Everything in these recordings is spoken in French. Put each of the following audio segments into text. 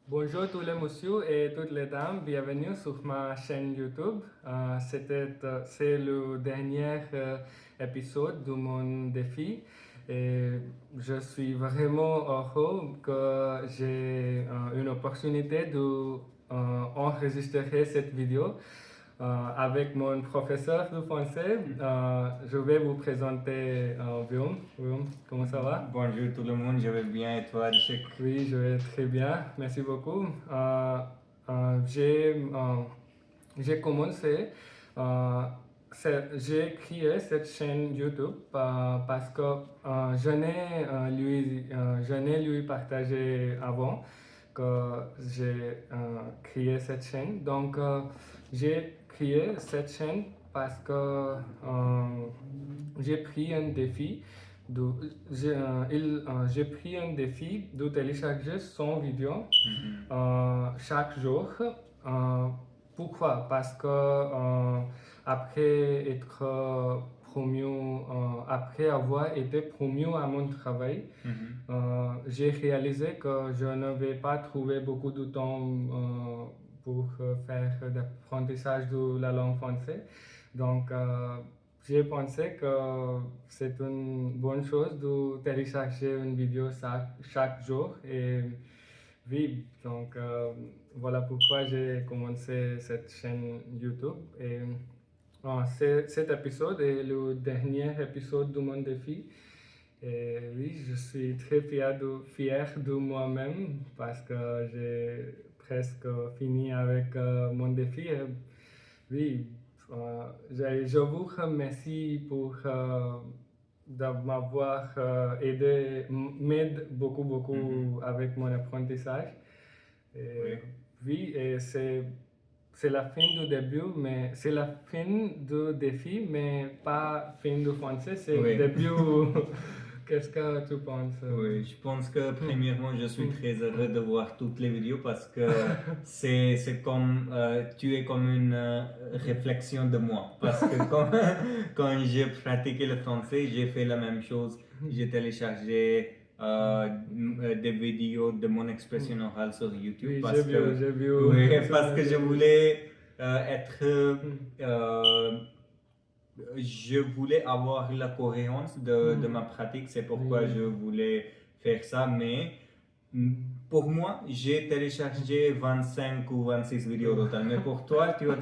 Bonjour tous les messieurs et toutes les dames, bienvenue sur ma chaîne YouTube. C'est le dernier épisode de mon défi et je suis vraiment heureux que j'ai une opportunité de enregistrer cette vidéo avec mon professeur de français. Je vais vous présenter Guillaume. Guillaume, comment ça va? Bonjour tout le monde, je vais bien et toi, Richek? Oui, je vais très bien, merci beaucoup. Euh, j'ai euh, j'ai commencé, euh, j'ai créé cette chaîne YouTube parce que je n'ai lui partagé avant que j'ai créé cette chaîne. Donc, j'ai créé cette chaîne parce que j'ai pris un défi de, j'ai pris un défi de télécharger 100 vidéos chaque jour. Euh, Pourquoi? Parce que après être après avoir été promu à mon travail, j'ai réalisé que je n'avais pas trouvé beaucoup de temps pour faire l'apprentissage de la langue française. Donc, j'ai pensé que c'est une bonne chose de télécharger une vidéo chaque jour. Et oui, donc voilà pourquoi j'ai commencé cette chaîne YouTube. Et cet épisode est le dernier épisode de mon défi. Et oui, je suis très fier de moi-même parce que j'ai presque fini avec mon défi. Et oui, je vous remercie pour de m'avoir aidé, m'aide beaucoup avec mon apprentissage. Et Oui. oui, et c'est la fin du début, mais c'est la fin du défi, mais pas fin du français, c'est le Oui. début. Qu'est-ce que tu penses? Oui, je pense que premièrement, je suis très heureux de voir toutes les vidéos parce que c'est comme, tu es comme une réflexion de moi. Parce que quand j'ai pratiqué le français, j'ai fait la même chose. J'ai téléchargé des vidéos de mon expression orale sur YouTube Oui, parce que, j'ai vu. oui, sur parce la que je télé. voulais être je voulais avoir la cohérence de ma pratique, c'est pourquoi Oui. je voulais faire ça. Mais pour moi, j'ai téléchargé 25 ou 26 vidéos total. Mais pour toi, tu as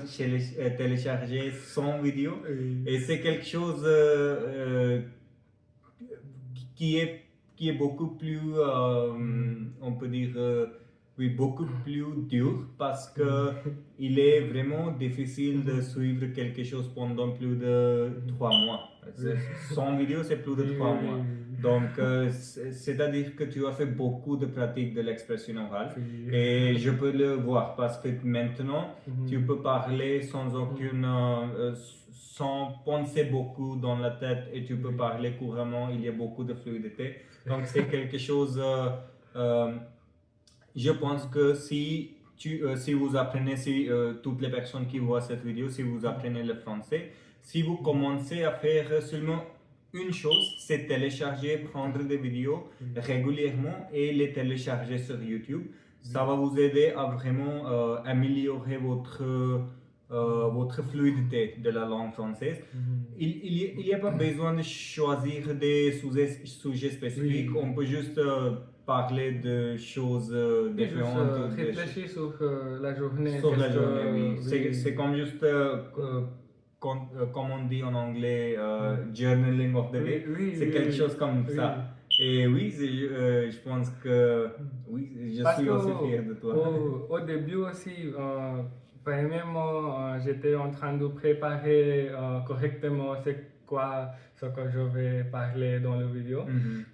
téléchargé 100 vidéos Oui. et c'est quelque chose qui est, qui est beaucoup plus, on peut dire, oui, beaucoup plus dur parce que il est vraiment difficile de suivre quelque chose pendant plus de 3 mois. 100 vidéos, c'est plus de 3 mois. Donc, c'est-à-dire que tu as fait beaucoup de pratiques de l'expression orale et je peux le voir parce que maintenant, tu peux parler sans aucune, sans penser beaucoup dans la tête et tu peux parler couramment, il y a beaucoup de fluidité. Donc, c'est quelque chose, je pense que si vous apprenez, toutes les personnes qui voient cette vidéo, si vous apprenez le français, si vous commencez à faire seulement une chose, c'est télécharger, prendre des vidéos régulièrement et les télécharger sur YouTube. Ça va vous aider à vraiment améliorer votre fluidité de la langue française. Il n'y a pas besoin de choisir des sujets spécifiques, on peut juste parler de choses différentes. Réfléchir sur la journée. Sur la qu'est-ce que- journée, oui. C'est comme juste, comme on dit en anglais, journaling of the day. C'est quelque chose comme ça. Et oui, je pense que oui, je Parce suis que aussi fier de toi. au début aussi, premièrement, j'étais en train de préparer correctement ce que je vais parler dans la vidéo.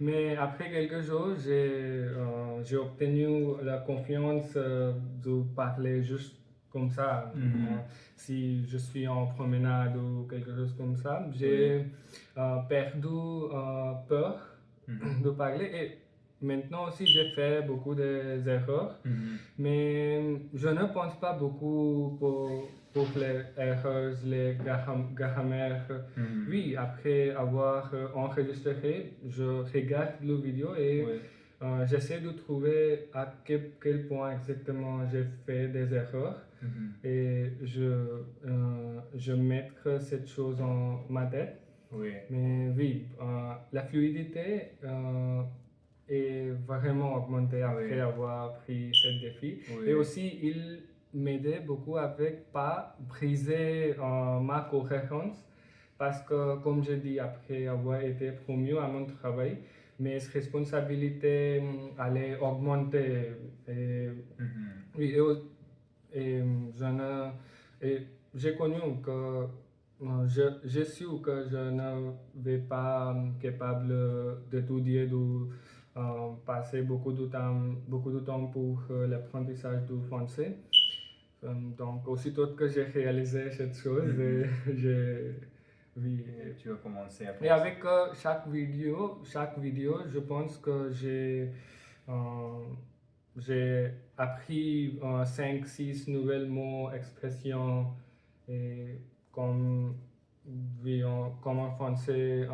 Mais après quelques jours, j'ai obtenu la confiance de parler juste comme ça. Si je suis en promenade ou quelque chose comme ça, j'ai perdu peur de parler. Et maintenant aussi, j'ai fait beaucoup d'erreurs, mais je ne pense pas beaucoup pour les erreurs, les grammaires. Oui, après avoir enregistré, je regarde la vidéo et j'essaie de trouver à quel point exactement j'ai fait des erreurs et je mettre cette chose en ma tête. Oui. Mais oui, la fluidité est vraiment augmentée après Oui. avoir pris ce défi. Oui. Et aussi, il m'aidait beaucoup avec pas briser ma cohérence parce que, comme je dis, après avoir été promu à mon travail, mes responsabilités allaient augmenter. Et, oui, et j'ai connu que j'ai su que je ne vais pas capable d'étudier, de passer beaucoup de temps pour l'apprentissage du français. Donc, aussitôt que j'ai réalisé cette chose, oui. Et tu as commencé à Et avec chaque vidéo, je pense que j'ai appris 5-6 nouvelles mots, expressions, et comme, oui, comme en français,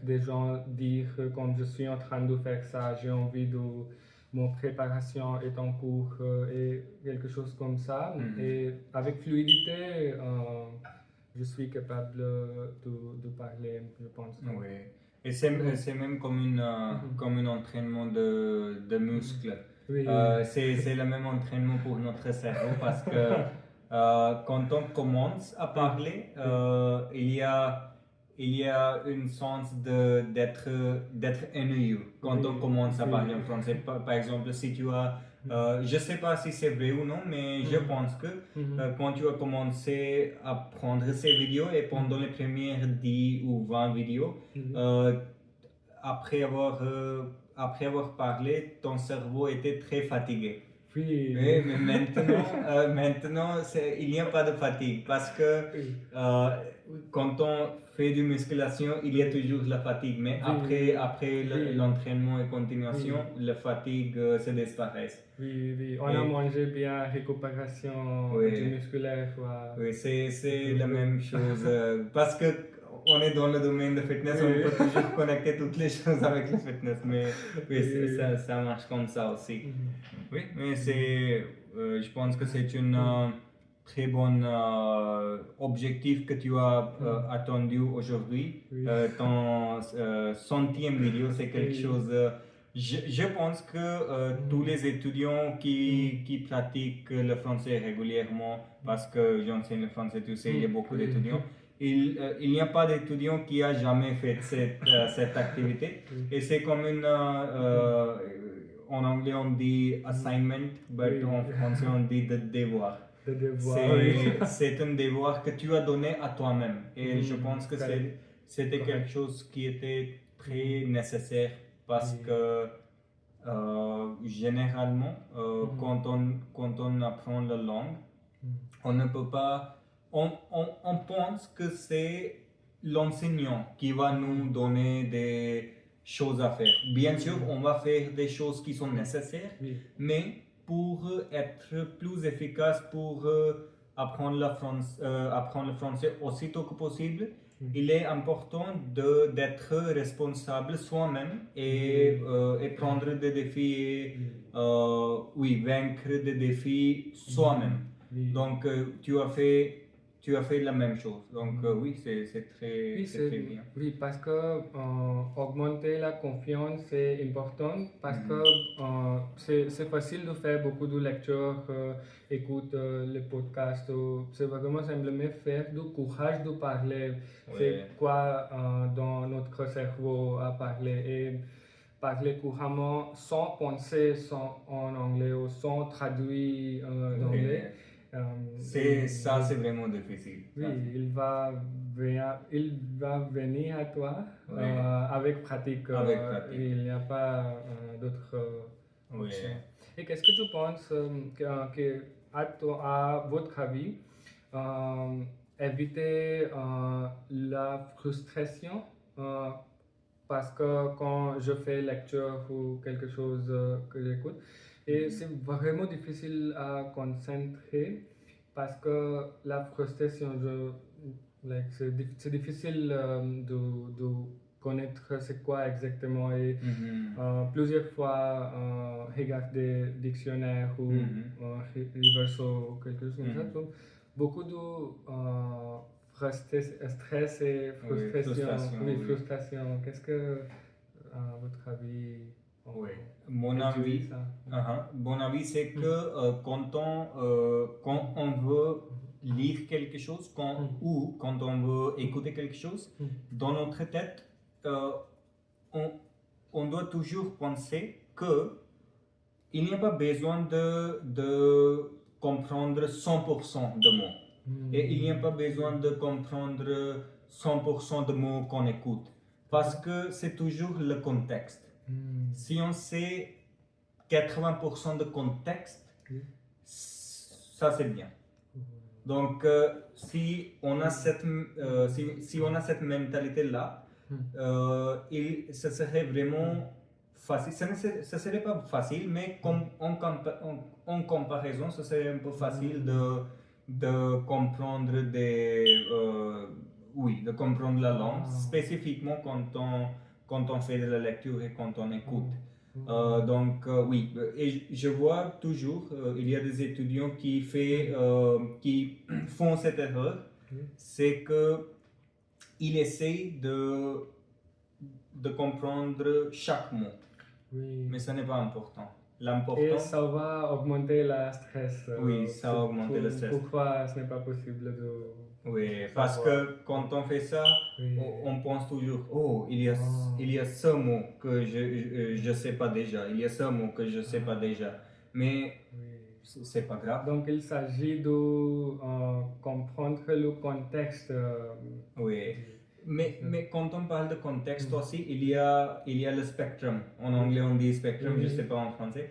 des gens dire comme je suis en train de faire ça, j'ai envie de. Mon préparation est en cours et quelque chose comme ça. Et avec fluidité, je suis capable de parler, je pense. Oui. Et c'est même comme un entraînement de muscles. Oui. C'est le même entraînement pour notre cerveau parce que quand on commence à parler, il y a une sens d'être ennuyeux quand on commence à parler en français. Par exemple, si tu as je ne sais pas si c'est vrai ou non, mais je pense que quand tu as commencé à prendre ces vidéos et pendant les premières 10 ou 20 vidéos, après avoir parlé, ton cerveau était très fatigué. Oui. Oui, mais maintenant il n'y a pas de fatigue parce que quand on fait de musculation, il y a toujours la fatigue. Mais après l'entraînement et continuation, la fatigue se disparaît. Oui. On a mangé bien, récupération du musculaire. Oui, c'est la même chose. Parce que on est dans le domaine de fitness, on peut toujours connecter toutes les choses avec le fitness. Mais oui, ça marche comme ça aussi. Oui, mais je pense que c'est un très bon objectif que tu as attendu aujourd'hui. Ton centième vidéo, c'est quelque chose. Je pense que tous les étudiants qui pratiquent le français régulièrement, parce que j'enseigne le français, tu sais, il y a beaucoup d'étudiants. Il n'y a pas d'étudiant qui a jamais fait cette activité. Et c'est comme une en anglais on dit assignment, mais en français on dit devoir. C'est un devoir que tu as donné à toi-même. Et je pense que c'était quelque chose qui était très nécessaire parce que généralement, quand on apprend la langue, on ne peut pas. On pense que c'est l'enseignant qui va nous donner des choses à faire. Bien sûr, on va faire des choses qui sont nécessaires, mais pour être plus efficace, pour apprendre le français aussitôt que possible, il est important d'être responsable soi-même et prendre des défis et vaincre des défis soi-même. Donc tu as fait la même chose. Donc oui, c'est très bien. Oui, parce que augmenter la confiance c'est important parce que c'est facile de faire beaucoup de lectures, écouter les podcasts. C'est vraiment simplement faire du courage de parler. C'est quoi dans notre cerveau à parler et parler couramment sans penser en anglais ou sans traduire en anglais. C'est vraiment difficile. Oui, il va venir à toi avec pratique. Il n'y a pas d'autre option. Et qu'est-ce que tu penses à votre avis, éviter la frustration parce que quand je fais lecture ou quelque chose que j'écoute, et c'est vraiment difficile à concentrer parce que la frustration, c'est difficile de connaître c'est quoi exactement et plusieurs fois regarder dictionnaire ou reverso ou quelque chose comme ça. Donc, beaucoup de stress et frustration. Oui, frustration. Qu'est-ce que, à votre avis, oui. Mon avis, mon avis, c'est que quand on veut lire quelque chose ou quand on veut écouter quelque chose, dans notre tête, on doit toujours penser que il n'y a pas besoin de comprendre 100% de mots. Et il n'y a pas besoin de comprendre 100% de mots qu'on écoute. Parce que c'est toujours le contexte. Si on sait 80% de contexte, ça c'est bien. Donc, si on a cette mentalité-là, ce serait vraiment facile. Ce ne serait pas facile, mais en comparaison, ce serait un peu facile de comprendre de comprendre la langue, spécifiquement quand on fait de la lecture et quand on écoute. Donc oui, et je vois toujours, il y a des étudiants qui font cette erreur, c'est que ils essayent de comprendre chaque mot, mais ce n'est pas important. Et ça va augmenter le stress. Oui, ça va augmenter le stress. Pourquoi ce n'est pas possible de... Oui, parce que quand on fait ça, on pense toujours, oh, il y a ce mot que je ne sais pas déjà, il y a ce mot que je ne sais pas déjà, mais c'est pas grave. Donc il s'agit de comprendre le contexte. Oui. Mais quand on parle de contexte aussi, il y a le spectrum. En anglais, on dit spectrum, je ne sais pas en français.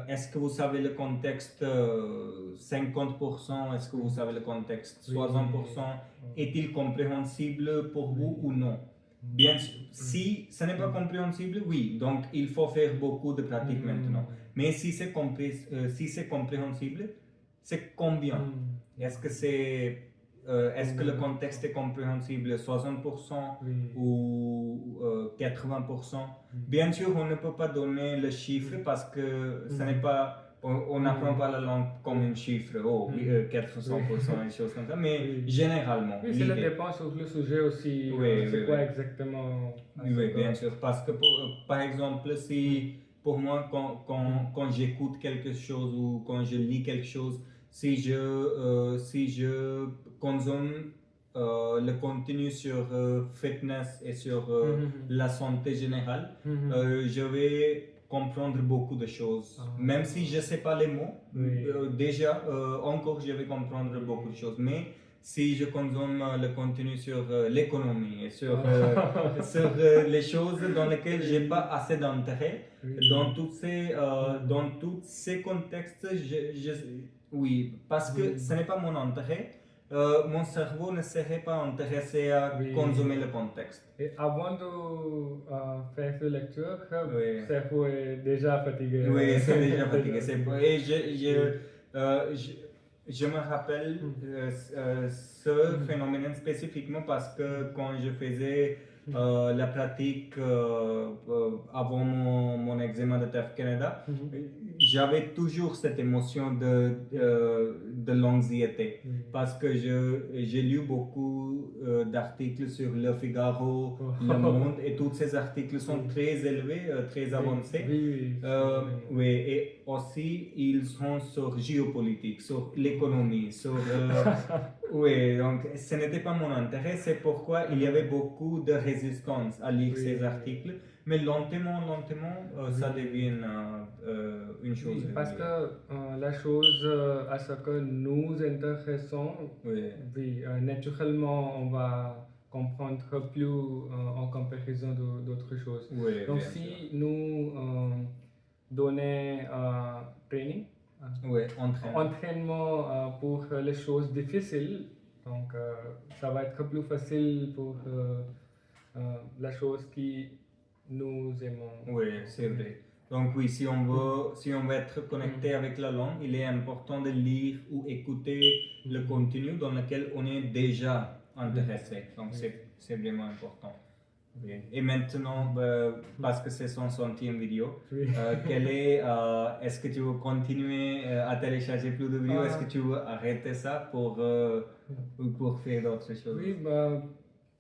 Est-ce que vous savez le contexte 50%? Est-ce que vous savez le contexte 60%? Est-il compréhensible pour vous ou non? Bien sûr, si ce n'est pas compréhensible, oui. Donc, il faut faire beaucoup de pratiques maintenant. Mais si c'est compréhensible, c'est combien? Est-ce que le contexte est compréhensible 60% ou 80%? Bien sûr, on ne peut pas donner le chiffre parce que ce n'est pas, on n'apprend pas la langue comme un chiffre, 400%, des choses comme ça, mais généralement. Oui, ça dépend sur le sujet aussi, c'est quoi exactement. Oui, bien sûr, parce que par exemple, si pour moi, quand j'écoute quelque chose ou quand je lis quelque chose, si je consomme le contenu sur fitness et sur la santé générale, je vais comprendre beaucoup de choses. Même si je ne sais pas les mots, déjà, encore je vais comprendre beaucoup de choses. Mais si je consomme le contenu sur l'économie et sur les choses dans lesquelles je n'ai pas assez d'intérêt, dans tous ces contextes, oui, parce que ce n'est pas mon intérêt, mon cerveau ne serait pas intéressé à consommer le contexte. Et avant de faire cette lecture, le cerveau est déjà fatigué. Oui, c'est déjà fatigué. Et je me rappelle ce phénomène spécifiquement parce que quand je faisais la pratique avant mon examen de TEF Canada, j'avais toujours cette émotion de l'anxiété parce que j'ai lu beaucoup d'articles sur Le Figaro, Le Monde et tous ces articles sont très élevés, très avancés. Oui, et aussi ils sont sur géopolitique, sur l'économie, sur... oui, donc ce n'était pas mon intérêt, c'est pourquoi il y avait beaucoup de résistance à lire ces articles, mais lentement, ça devient une chose. Parce que la chose à ce que nous intéressons, naturellement on va comprendre plus en comparaison d'autres choses. Donc si nous donnons training, entraînement pour les choses difficiles, donc ça va être plus facile pour la chose qui nous aimons. Oui, c'est vrai. Donc oui, si on veut être connecté avec la langue, il est important de lire ou écouter le contenu dans lequel on est déjà intéressé. Donc c'est vraiment important. Oui. Et maintenant, parce que c'est son centième vidéo, Oui. est-ce que tu veux continuer à télécharger plus de vidéos? Est-ce que tu veux arrêter ça pour faire d'autres choses? Oui, bah,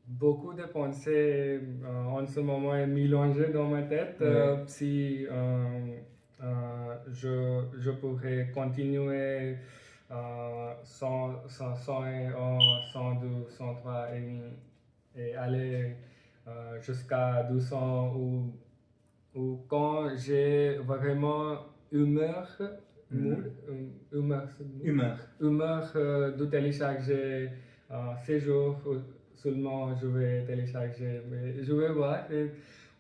beaucoup de pensées en ce moment est mélangées dans ma tête. Ouais. Si je pourrais continuer 101, 102, 103 et aller jusqu'à 200 ou quand j'ai vraiment humeur, mood, humeur, Humeur. humeur de télécharger ces jours seulement je vais télécharger. Mais je vais voir. Et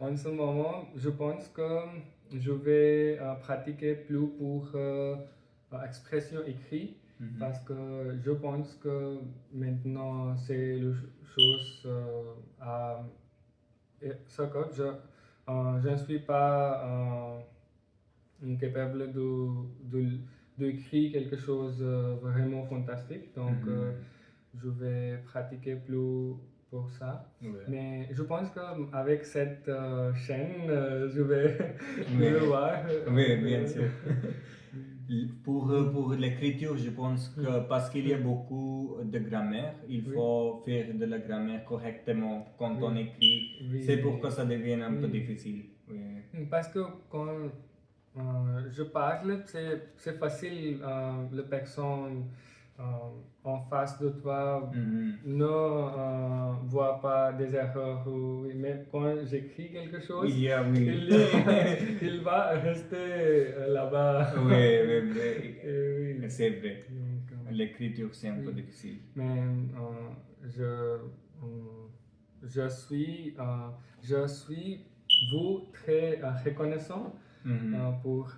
en ce moment, je pense que je vais pratiquer plus pour expression écrite parce que je pense que maintenant c'est la chose ce que je ne suis pas capable d'écrire quelque chose vraiment fantastique. Donc, je vais pratiquer plus pour ça. Ouais. Mais je pense qu'avec cette chaîne, je vais, je Oui. vais voir. Oui, bien sûr. Pour l'écriture, je pense que parce qu'il y a beaucoup de grammaire, il faut faire de la grammaire correctement quand on écrit. Oui. C'est pour que ça devienne un peu difficile. Oui. Parce que quand je parle, c'est facile. La personne en face de toi ne voit pas des erreurs. Mais quand j'écris quelque chose, il va rester là-bas. Oui, oui, Oui. c'est vrai. L'écriture, c'est un peu difficile. Mais je suis vous très reconnaissant pour,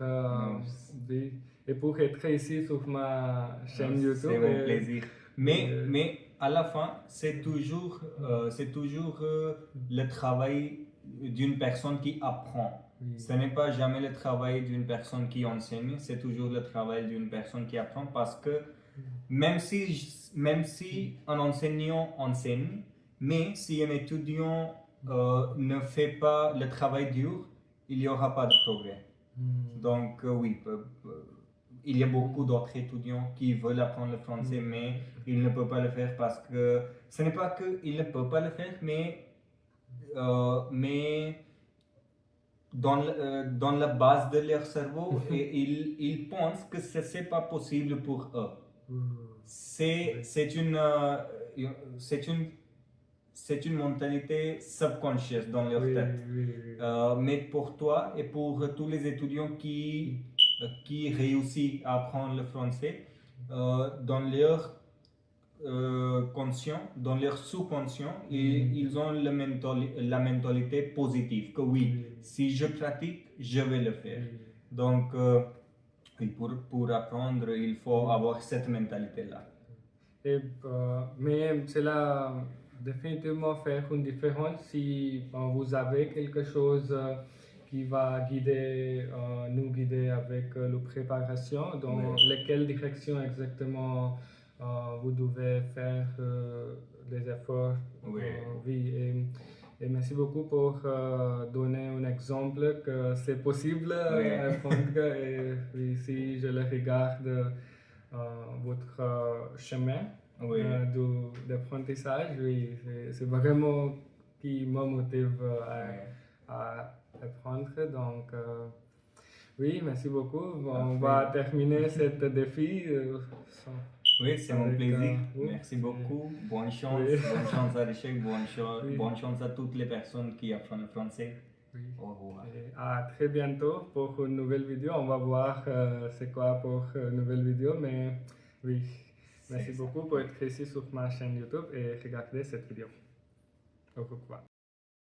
et pour être ici sur ma chaîne YouTube. C'est mon plaisir. Mais à la fin, c'est toujours le travail d'une personne qui apprend. Ce n'est pas jamais le travail d'une personne qui enseigne, c'est toujours le travail d'une personne qui apprend parce que même si un enseignant enseigne, mais si un étudiant ne fait pas le travail dur, il n'y aura pas de progrès. Donc oui, il y a beaucoup d'autres étudiants qui veulent apprendre le français, mais ils ne peuvent pas le faire parce que ce n'est pas qu'ils ne peuvent pas le faire, mais dans la base de leur cerveau, ils pensent que ce n'est pas possible pour eux. C'est une mentalité subconscious dans leur tête. Mais pour toi et pour tous les étudiants qui réussissent à apprendre le français, dans leur conscient, dans leur sous-conscient, ils ont la mentalité positive, que oui, si je pratique, je vais le faire. Donc, pour apprendre, il faut avoir cette mentalité-là. Mais cela définitivement faire une différence si vous avez quelque chose qui va nous guider avec la préparation, dans laquelle direction exactement vous devez faire des efforts. Et merci beaucoup pour donner un exemple que c'est possible apprendre. Et si je le regarde votre chemin d'apprentissage, c'est vraiment qui me motive à apprendre. Donc, oui, merci beaucoup. On va terminer ce défi. Oui, c'est mon plaisir. Merci beaucoup. Bonne chance. Bonne chance à Richek. Bonne chance à toutes les personnes qui apprennent le français. Au revoir. Et à très bientôt pour une nouvelle vidéo. On va voir c'est quoi pour une nouvelle vidéo. Mais oui, merci beaucoup pour être ici sur ma chaîne YouTube et regarder cette vidéo. Au revoir.